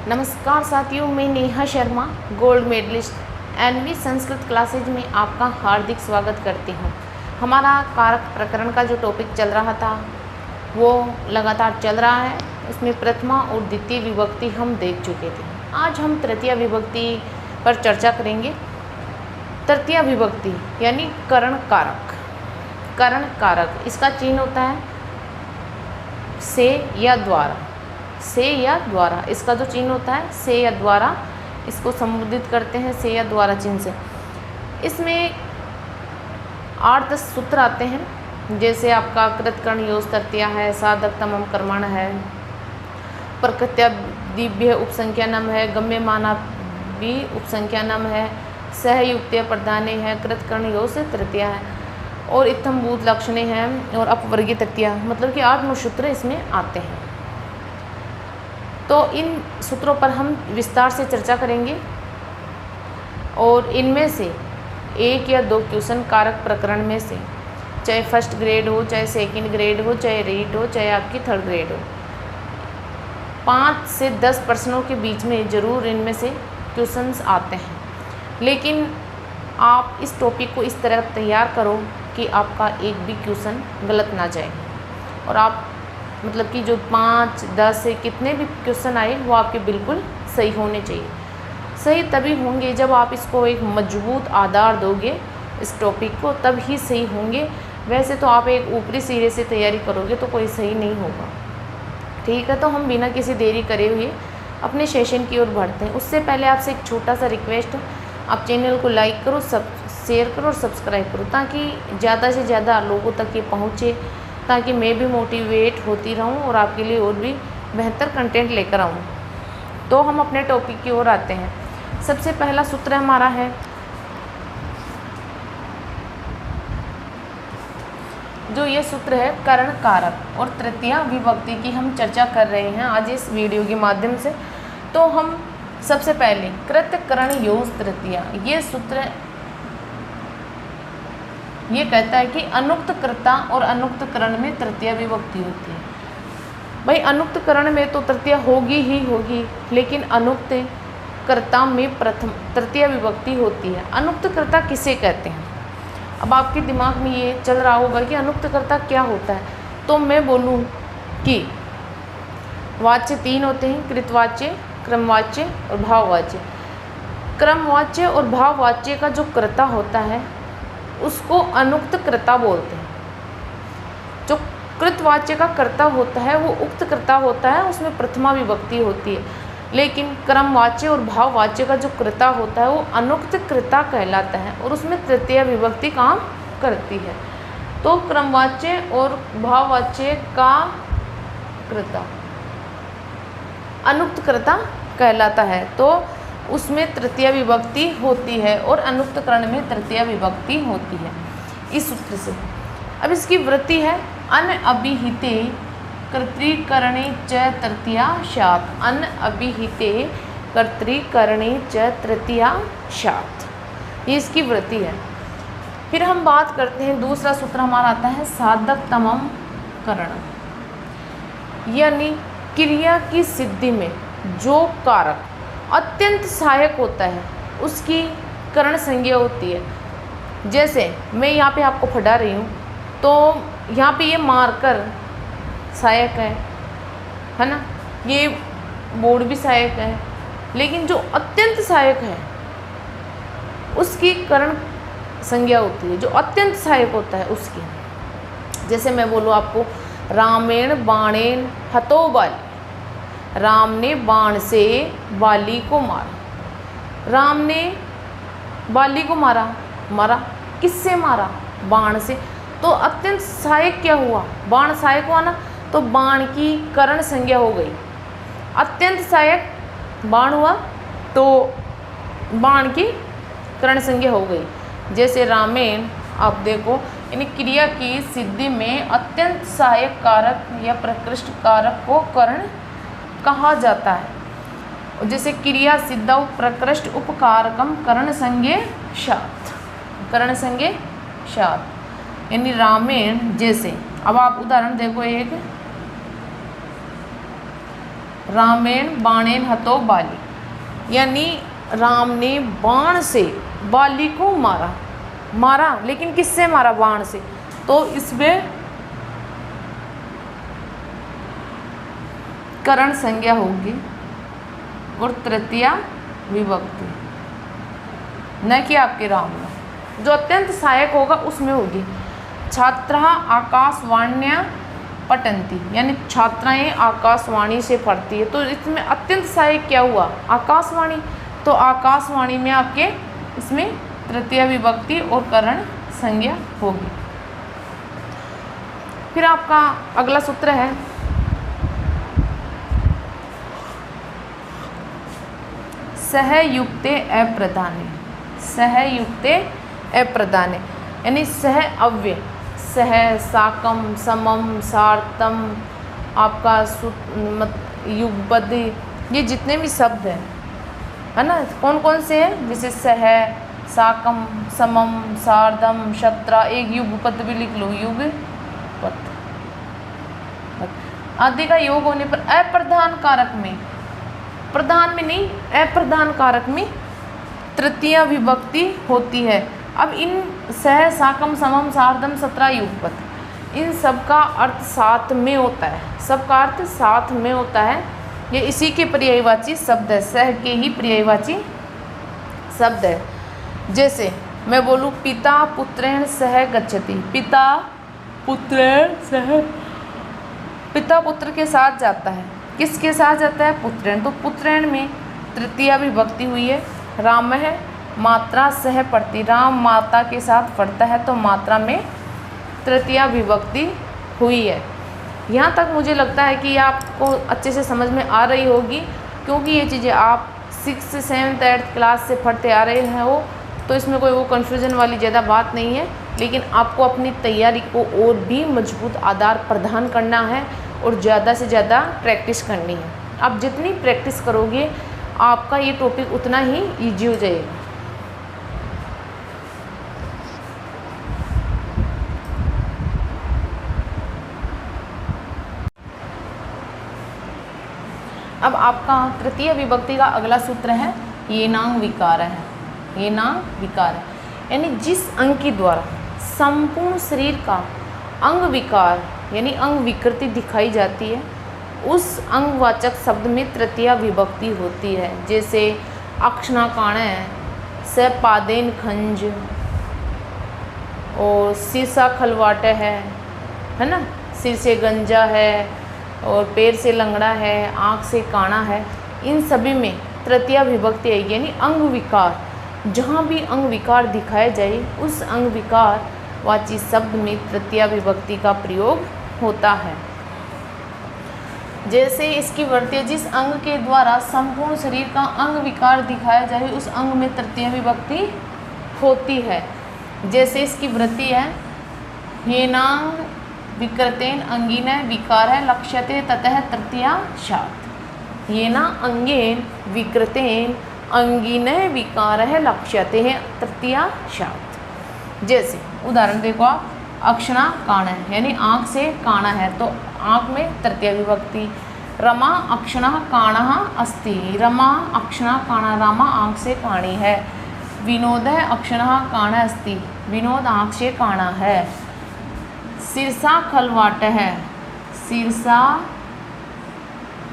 नमस्कार साथियों, मैं Neha Sharma gold medalist NV Sanskrit classes में आपका हार्दिक स्वागत करती हूँ। हमारा कारक प्रकरण का जो टॉपिक चल रहा था वो लगातार चल रहा है। उसमें प्रथमा और द्वितीय विभक्ति हम देख चुके थे। आज हम तृतीय विभक्ति पर चर्चा करेंगे। तृतीय विभक्ति यानी करण कारक। करण कारक इसका चिन्ह होता है से या द्वारा। से या द्वारा इसका जो चिन्ह होता है से या द्वारा, इसको संबोधित करते हैं से या द्वारा चिन्ह से। इसमें 8-10 सूत्र आते हैं, जैसे आपका कृतकर्ण योज तृतीया है, साधक तमम कर्मण है, प्रकृत्या दिव्य उपसंख्यानम है, गम्यमाना भी उपसंख्यानम है, सहयुक्त्य प्रधाने है, कृतकर्ण योज से तृतीया है और इत्थम्भूत लक्षणे हैं और अपवर्गीय तृतीया। मतलब कि 8-9 सूत्र इसमें आते हैं। तो इन सूत्रों पर हम विस्तार से चर्चा करेंगे और इनमें से 1 या 2 क्वेश्चन कारक प्रकरण में से, चाहे फर्स्ट ग्रेड हो, चाहे सेकंड ग्रेड हो, चाहे रीट हो, चाहे आपकी थर्ड ग्रेड हो, 5 से 10 प्रश्नों के बीच में ज़रूर इनमें से क्वेश्चंस आते हैं। लेकिन आप इस टॉपिक को इस तरह तैयार करो कि आपका एक भी क्वेश्चन गलत ना जाए और आप मतलब कि जो 5-10 से कितने भी क्वेश्चन आए वो आपके बिल्कुल सही होने चाहिए। सही तभी होंगे जब आप इसको एक मजबूत आधार दोगे इस टॉपिक को, तब ही सही होंगे। वैसे तो आप एक ऊपरी सिरे से तैयारी करोगे तो कोई सही नहीं होगा। ठीक है, तो हम बिना किसी देरी करे हुए अपने सेशन की ओर बढ़ते हैं। उससे पहले आपसे एक छोटा सा रिक्वेस्ट, आप चैनल को लाइक करो, शेयर करो और सब्सक्राइब करो, ताकि ज़्यादा से ज़्यादा लोगों तक ये पहुँचे, ताकि मैं भी मोटिवेट होती रहूं और आपके लिए और भी बेहतर कंटेंट लेकर आऊं। तो हम अपने टॉपिक की ओर आते हैं। सबसे पहला सूत्र हमारा है, जो ये सूत्र है करण कारक और तृतीय विभक्ति की हम चर्चा कर रहे हैं आज इस वीडियो के माध्यम से। तो हम सबसे पहले कृतकर्ण योज तृतीया, ये सूत्र ये कहता है कि अनुक्त कर्ता और अनुक्त करण में तृतीय विभक्ति होती है। भाई अनुक्त करण में तो तृतीय होगी ही होगी, लेकिन अनुक्त कर्ता में प्रथम तृतीय विभक्ति होती है। अनुक्त कर्ता किसे कहते हैं? अब आपके दिमाग में ये चल रहा होगा कि अनुक्त कर्ता क्या होता है। तो मैं बोलूँ कि वाच्य 3 होते हैं, कृतवाच्य, क्रमवाच्य और भाववाच्य। क्रमवाच्य और भाववाच्य का जो कर्ता होता है उसको अनुक्त कर्ता बोलते हैं। जो कृतवाच्य का कर्ता होता है वो उक्त कर्ता होता है, उसमें प्रथमा विभक्ति होती है। लेकिन क्रमवाच्य और भाववाच्य का जो कर्ता होता है वो अनुक्त कर्ता कहलाता है और उसमें तृतीय विभक्ति काम करती है। तो क्रमवाच्य और भाववाच्य का कर्ता अनुक्त कर्ता कहलाता है, तो उसमें तृतीय विभक्ति होती है और अनुक्त करण में तृतीय विभक्ति होती है इस सूत्र से। अब इसकी वृत्ति है अनअभिहिते कर्तृकरणे च तृतीयाशात्। अनअभिहिते कर्तृकरणे च तृतीयाशात्, ये इसकी वृत्ति है। फिर हम बात करते हैं, दूसरा सूत्र हमारा आता है साधक तमम करण, यानी क्रिया की सिद्धि में जो कारक अत्यंत सहायक होता है उसकी करण संज्ञा होती है। जैसे मैं यहाँ पे आपको पढ़ा रही हूँ तो यहाँ पे ये मार्कर सहायक है ना, ये बोर्ड भी सहायक है, लेकिन जो अत्यंत सहायक है उसकी करण संज्ञा होती है। जो अत्यंत सहायक होता है उसकी, जैसे मैं बोलूँ आपको, रामेण बाणेन हतो बाली, राम ने बाण से बाली को मारा। राम ने बाली को मारा किससे मारा? बाण से। तो अत्यंत सहायक क्या हुआ? बाण सहायक हुआ ना, तो बाण की करण संज्ञा हो गई। अत्यंत सहायक बाण हुआ तो बाण की करण संज्ञा हो गई। जैसे रामेण, आप देखो, यानी क्रिया की सिद्धि में अत्यंत सहायक कारक या प्रकृष्ट कारक को करण कहा जाता है। जैसे क्रिया सिद्धा प्रकृष्ट उपकारकम करण संज्ञे शात, करण संज्ञे शात, यानी रामेण। जैसे अब आप उदाहरण देखो, एक रामेण बाणेन हतो बाली, यानी राम ने बाण से बाली को मारा, लेकिन किससे मारा? बाण से। तो इसमें करण संज्ञा होगी और तृतीया विभक्ति, न कि आपके राम में। जो अत्यंत सहायक होगा उसमें होगी। छात्रा आकाशवाण्या पठन्ति, यानी छात्राएं आकाशवाणी से पढ़ती है। तो इसमें अत्यंत सहायक क्या हुआ? आकाशवाणी। तो आकाशवाणी में आपके इसमें तृतीया विभक्ति और करण संज्ञा होगी। फिर आपका अगला सूत्र है सहयुक्ते अप्रधाने। सहयुक्ते अप्रधाने यानी सह अव्यय, सह, साकम, समम, सार्थम, आपका युगपद, ये जितने भी शब्द हैं, है ना, कौन कौन से हैं? जैसे सह, साकम, समम, सार्धम, शत्रा, एक युगपद भी लिख लो, युगपद आदि का योग होने पर अप्रधान कारक में, प्रधान में नहीं, अप्रधान कारक में तृतीया विभक्ति होती है। अब इन सह, साकम, समम, सार्धम, सत्रा, युगपद, इन सब का अर्थ साथ में होता है, सबका अर्थ साथ में होता है। ये इसी के पर्यायवाची शब्द है, सह के ही पर्यायवाची शब्द है। जैसे मैं बोलूँ पिता पुत्रेण सह गच्छति, पिता पुत्रेण सह, पिता पुत्र के साथ जाता है। किसके साथ जाता है? पुत्रेण। तो पुत्रेण में तृतीया विभक्ति हुई है। राम है, मात्रा सह पढ़ती, राम माता के साथ पढ़ता है, तो मात्रा में तृतीया विभक्ति हुई है। यहाँ तक मुझे लगता है कि आपको अच्छे से समझ में आ रही होगी, क्योंकि ये चीज़ें आप 6th, 7th, 8th क्लास से पढ़ते आ रहे हैं हो, तो इसमें कोई वो कन्फ्यूज़न वाली ज़्यादा बात नहीं है। लेकिन आपको अपनी तैयारी को और भी मजबूत आधार प्रदान करना है और ज़्यादा से ज़्यादा प्रैक्टिस करनी है। आप जितनी प्रैक्टिस करोगे आपका ये टॉपिक उतना ही ईजी हो जाएगा। अब आपका तृतीय विभक्ति का अगला सूत्र है येनांग विकार है। येनांग विकार यानी जिस अंग के द्वारा संपूर्ण शरीर का अंग विकार यानी अंग विकृति दिखाई जाती है, उस अंगवाचक शब्द में तृतीया विभक्ति होती है। जैसे अक्षणाकाण है, सपादेन खंज, और शीर्षा खलवाट है ना, सिर से गंजा है और पैर से लंगड़ा है, आँख से काना है, इन सभी में तृतीया विभक्ति आएगी। यानी अंग विकार, जहाँ भी अंग विकार दिखाया जाए उस अंग विकार वाची शब्द में तृतीया विभक्ति का प्रयोग होता है। जैसे इसकी वृत्ति, जिस अंग के द्वारा संपूर्ण शरीर का अंग विकार दिखाया जाए उस अंग में तृतीया विभक्ति होती है। जैसे इसकी वृत्ति है येनांग विकृतेन अंगिन विकार है लक्ष्यते ततः तृतीया शात। येना अंगेन विकृतेन अंगिन विकार है लक्ष्यते है तृतीया शात। जैसे उदाहरण देखो आप, अक्षणा काण है यानी आँख से काना है, तो आँख में तृतीया विभक्ति। रमा अक्षणा काणः अस्ति, रमा अक्षणा काणा, रमा आँख से काणी है। विनोद अक्षणः काणः अस्ति, विनोद आँख से काणा है। शीर्षा खलवाट है, शीर्षा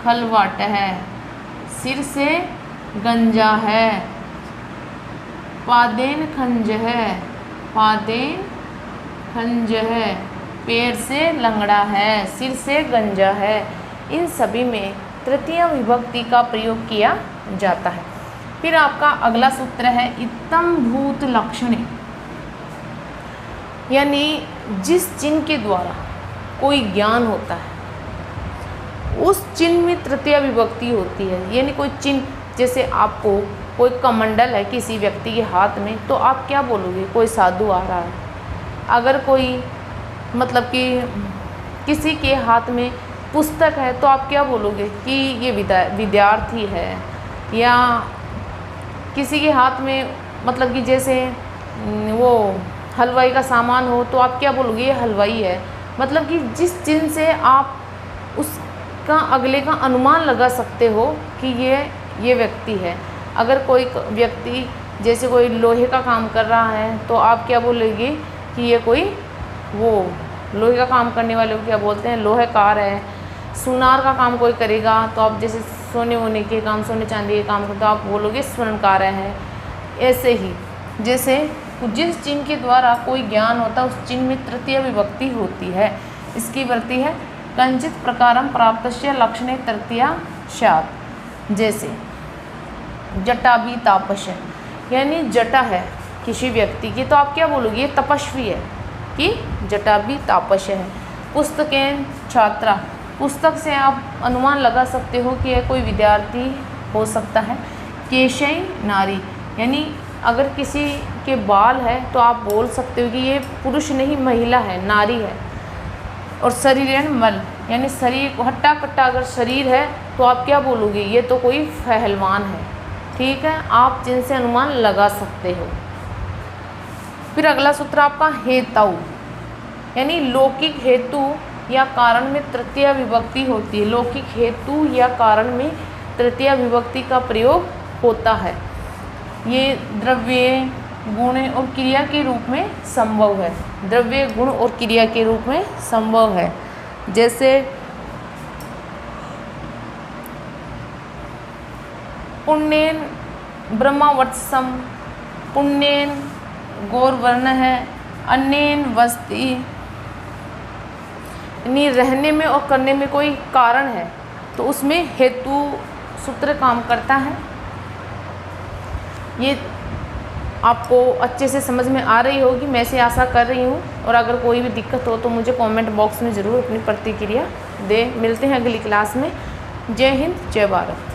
खलवाट है, सिर से गंजा है। पादेन खंज है, पादेन खंज है, पैर से लंगड़ा है, सिर से गंजा है। इन सभी में तृतीया विभक्ति का प्रयोग किया जाता है। फिर आपका अगला सूत्र है इत्तम भूत लक्षणे, यानी जिस चिन्ह के द्वारा कोई ज्ञान होता है उस चिन्ह में तृतीया विभक्ति होती है। यानी कोई चिन्ह, जैसे आपको कोई कमंडल है किसी व्यक्ति के हाथ में, तो आप क्या बोलोगे? कोई साधु आ रहा है। अगर कोई मतलब कि किसी के हाथ में पुस्तक है तो आप क्या बोलोगे कि ये विद्यार्थी है। या किसी के हाथ में मतलब कि जैसे वो हलवाई का सामान हो तो आप क्या बोलोगे? ये हलवाई है। मतलब कि जिस चिन्ह से आप का अगले का अनुमान लगा सकते हो कि ये व्यक्ति है। अगर कोई व्यक्ति जैसे कोई लोहे का काम कर रहा है तो आप क्या बोलेंगे कि ये कोई वो लोहे का काम करने वाले को क्या बोलते हैं, लोहेकार है। सुनार का काम कोई करेगा तो आप जैसे सोने वोने के काम, सोने चांदी के काम करते तो आप बोलोगे स्वर्णकार है। ऐसे ही जैसे जिस चिन्ह के द्वारा कोई ज्ञान होता है उस चिन्ह में तृतीय विभक्ति होती है। इसकी वृत्ति है कंचित प्रकारम प्राप्तस्य लक्षणे तृतीया स्यात्। जैसे जटा भी तापस्य, यानी जटा है किसी व्यक्ति की तो आप क्या बोलोगे, ये तपस्वी है कि जटा भी तापस्य है। पुस्तकें छात्रा, पुस्तक से आप अनुमान लगा सकते हो कि यह कोई विद्यार्थी हो सकता है। केशई नारी, यानी अगर किसी के बाल है तो आप बोल सकते हो कि ये पुरुष नहीं महिला है, नारी है। और शरीरेण मल, यानी शरीर हट्टा कट्टा अगर शरीर है तो आप क्या बोलोगे, ये तो कोई पहलवान है। ठीक है, आप जिनसे अनुमान लगा सकते हो। फिर अगला सूत्र आपका हेतु, यानी लौकिक हेतु या कारण में तृतीय विभक्ति होती है। लौकिक हेतु या कारण में तृतीय विभक्ति का प्रयोग होता है। ये द्रव्य, गुण और क्रिया के रूप में संभव है। द्रव्य, गुण और क्रिया के रूप में संभव है। जैसे पुण्येन ब्रह्मवत्सम, पुण्येन गौरवर्ण है, अन्येन वस्ति, यानी रहने में और करने में कोई कारण है तो उसमें हेतु सूत्र काम करता है। ये आपको अच्छे से समझ में आ रही होगी, मैं ऐसे आशा कर रही हूँ। और अगर कोई भी दिक्कत हो तो मुझे कमेंट बॉक्स में ज़रूर अपनी प्रतिक्रिया दें। मिलते हैं अगली क्लास में। जय हिंद, जय भारत।